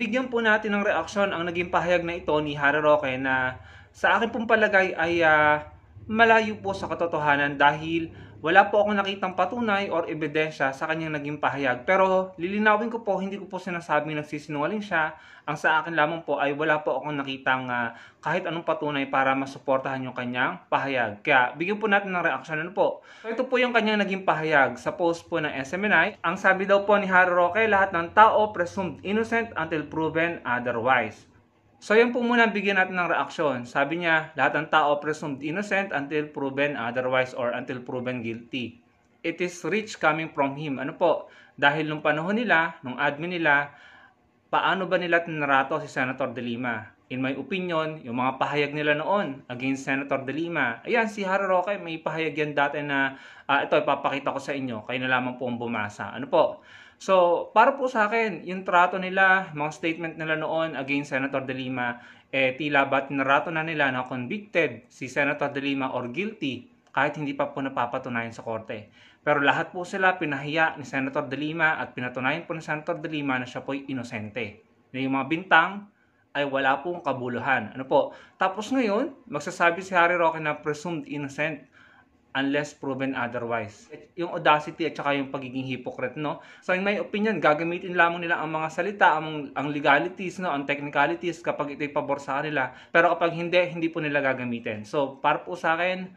Bigyan po natin ng reaksyon ang naging pahayag na ito ni Harry Roque na sa akin pong palagay ay malayo po sa katotohanan dahil wala po akong nakitang patunay or ebidensya sa kanyang naging pahayag. Pero lilinawin ko po, hindi ko po sinasabing nagsisinungaling siya. Ang sa akin lamang po ay wala po akong nakitang kahit anong patunay para masuportahan yung kanyang pahayag. Kaya bigyan po natin ng reaksyon. Ano po? So ito po yung kanyang naging pahayag sa post po ng SMNI. Ang sabi daw po ni Harry Roque, lahat ng tao presumed innocent until proven otherwise. So yan po muna bigyan natin ng reaksyon. Sabi niya, lahat ng tao presumed innocent until proven otherwise or until proven guilty. It is rich coming from him. Ano po? Dahil nung panahon nila, nung admin nila, paano ba nila tinrato si Senator De Lima? In my opinion, yung mga pahayag nila noon against Senator De Lima, ayan, si Harry Roque may pahayag yan dati na ito ipapakita ko sa inyo, kayo na lamang po ang bumasa. Ano po? So, para po sa akin, yung trato nila, mga statement nila noon against Senator De Lima, tila ba tinrato na nila na convicted si Senator De Lima or guilty kahit hindi pa po napapatunayan sa korte. Pero lahat po sila pinahiya ni Senator De Lima at pinatunayan po ni Senator De Lima na siya po'y inosente. Na yung mga bintang ay wala pong kabuluhan. Ano po? Tapos ngayon, magsasabi si Harry Roque na presumed innocent unless proven otherwise. Yung audacity at saka yung pagiging hypocrite, no? So in my opinion, gagamitin lamang nila ang mga salita, ang legalities, no, ang technicalities kapag ito'y pabor sa kanila. Pero kapag hindi po nila gagamitin. So para po sa akin,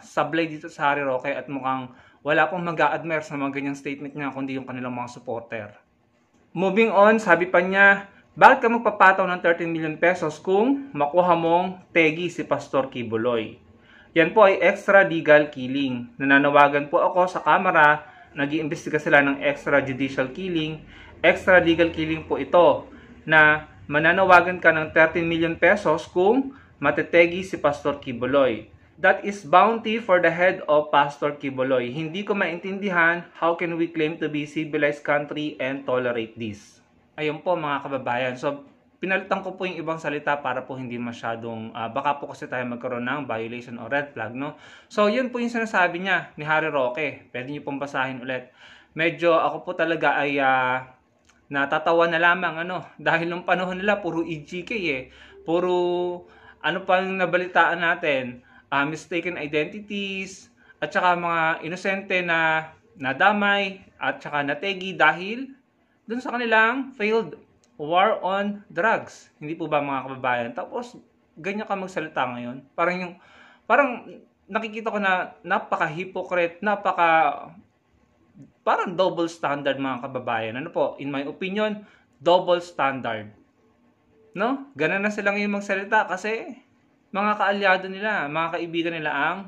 sablay dito sa Harry Roque at mukhang wala pong mag-a-admire sa mga ganyang statement niya kundi yung kanilang mga supporter. Moving on, sabi pa niya, bakit ka magpapataw ng 13 million pesos kung makuha mong tegi si Pastor Kibuloy? Yan po ay extralegal killing. Nananawagan po ako sa Kamara, nag-iimbestiga sila ng extrajudicial killing. Extralegal killing po ito na mananawagan ka ng 13 million pesos kung matetegi si Pastor Kibuloy. That is bounty for the head of Pastor Kibuloy. Hindi ko maintindihan how can we claim to be civilized country and tolerate this. Ayun po mga kababayan. So, pinalitan ko po yung ibang salita para po hindi masyadong, baka po kasi tayo magkaroon ng violation o red flag, no? So, yun po yung sinasabi niya ni Harry Roque. Pwede niyo pong basahin ulit. Medyo ako po talaga ay natatawa na lamang, dahil nung panahon nila, puro EGK Puro, ano pa yung nabalitaan natin? Mistaken identities, at saka mga inosente na nadamay, at saka nategi dahil dun sa kanilang failed war on drugs. Hindi po ba mga kababayan? Tapos, ganyan ka magsalita ngayon. Parang nakikita ko na napaka-hypocrite, parang double standard mga kababayan. Ano po? In my opinion, double standard. No? Ganun na sila ngayon magsalita kasi mga kaalyado nila, mga kaibigan nila ang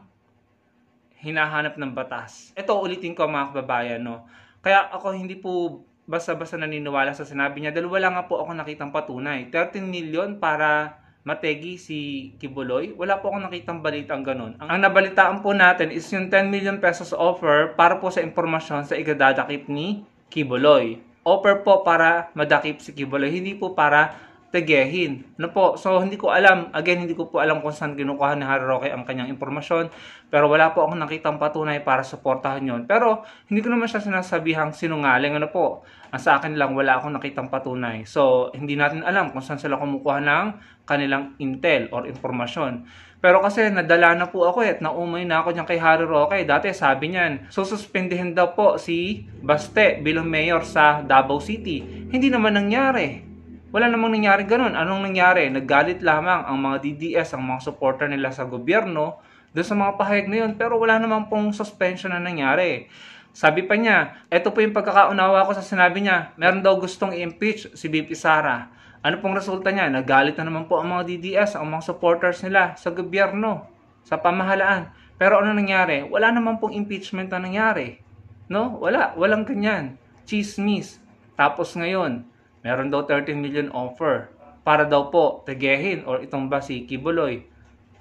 hinahanap ng batas. Ito, ulitin ko mga kababayan, no? Kaya ako hindi po basta-basta naniniwala sa sinabi niya dahil wala nga po ako nakitang patunay. 13 million para mategi si Kibuloy. Wala po akong nakitang balitang ganun. Ang nabalitaan po natin is yung 10 million pesos offer para po sa impormasyon sa igadadakip ni Kibuloy. Offer po para madakip si Kibuloy, hindi po para tegehin. Ano po? So, hindi ko alam. Again, hindi ko po alam kung saan kinukuha ni Harry Roque ang kanyang impormasyon. Pero wala po akong nakitang patunay para suportahan yon. Pero, hindi ko naman siya sinasabihang sinungaling. Ano po? Ang sa akin lang, wala akong nakitang patunay. So, hindi natin alam kung saan sila kumukuha ng kanilang intel or impormasyon. Pero kasi nadala na po ako at naumay na ako niyan kay Harry Roque. Dati sabi niyan, sususpendihin daw po si Baste bilang mayor sa Davao City. Hindi naman nangyari. Wala namang nangyari ganun. Anong nangyari? Naggalit lamang ang mga DDS, ang mga supporter nila sa gobyerno doon sa mga pahayag na yun. Pero wala namang pong suspension na nangyari. Sabi pa niya, eto po yung pagkakaunawa ko sa sinabi niya, meron daw gustong i-impeach si VP Sara. Ano pong resulta niya? Naggalit na naman po ang mga DDS, ang mga supporters nila sa gobyerno, sa pamahalaan. Pero ano nangyari? Wala naman pong impeachment na nangyari. No? Walang ganyan. Chismis. Tapos ngayon, meron daw 13 million offer para daw po tegehin or itumba si Kibuloy.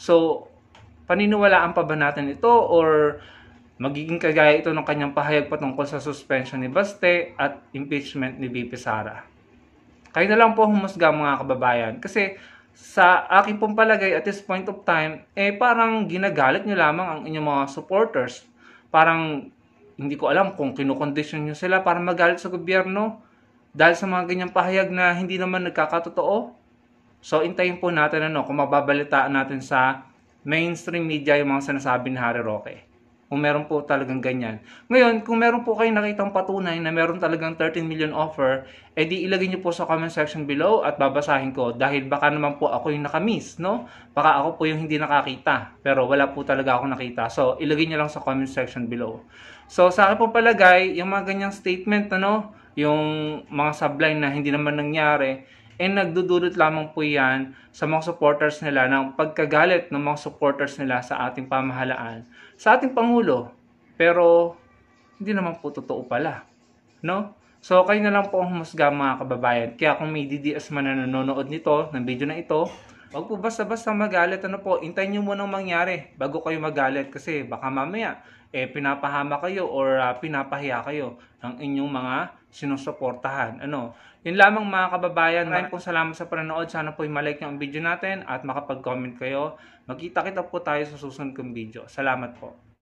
So, paniniwalaan pa ba natin ito or magiging kagaya ito ng kanyang pahayag patungkol sa suspension ni Baste at impeachment ni VP Sara? Kayo na lang po humusga mga kababayan. Kasi sa aking pong palagay at this point of time, parang ginagalit nyo lamang ang inyong mga supporters. Parang hindi ko alam kung kinukondisyon nyo sila para magalit sa gobyerno. dahil sa mga ganyang pahayag na hindi naman nagkakatotoo. So, intayin po natin kung mababalitaan natin sa mainstream media yung mga sinasabi ni Harry Roque. Kung meron po talagang ganyan. Ngayon, kung meron po kayong nakitang patunay na meron talagang 13 million offer, edi ilagay niyo po sa comment section below at babasahin ko dahil baka naman po ako yung nakamiss, no? Baka ako po yung hindi nakakita, pero wala po talaga ako nakita. So, ilagay niyo lang sa comment section below. So, sa akin po palagay, yung mga ganyang statement, yung mga subline na hindi naman nangyari, nagdudulot lamang po yan sa mga supporters nila ng pagkagalit ng mga supporters nila sa ating pamahalaan, sa ating Pangulo. Pero, hindi naman po totoo pala. No? So, kayo na lang po ang humusga mga kababayan. Kaya kung may DDS man na nanonood nito, ng video na ito, wag po basta-basta magalit. Intayin nyo munang mangyari bago kayo magalit. Kasi baka mamaya, pinapahama kayo or pinapahiya kayo ng inyong mga sinusuportahan. Yun lamang mga kababayan. Maraming pong salamat sa panonood. Sana po i-like nyo ang video natin at makapag-comment kayo. Magkita-kita po tayo sa susunod kong video. Salamat po.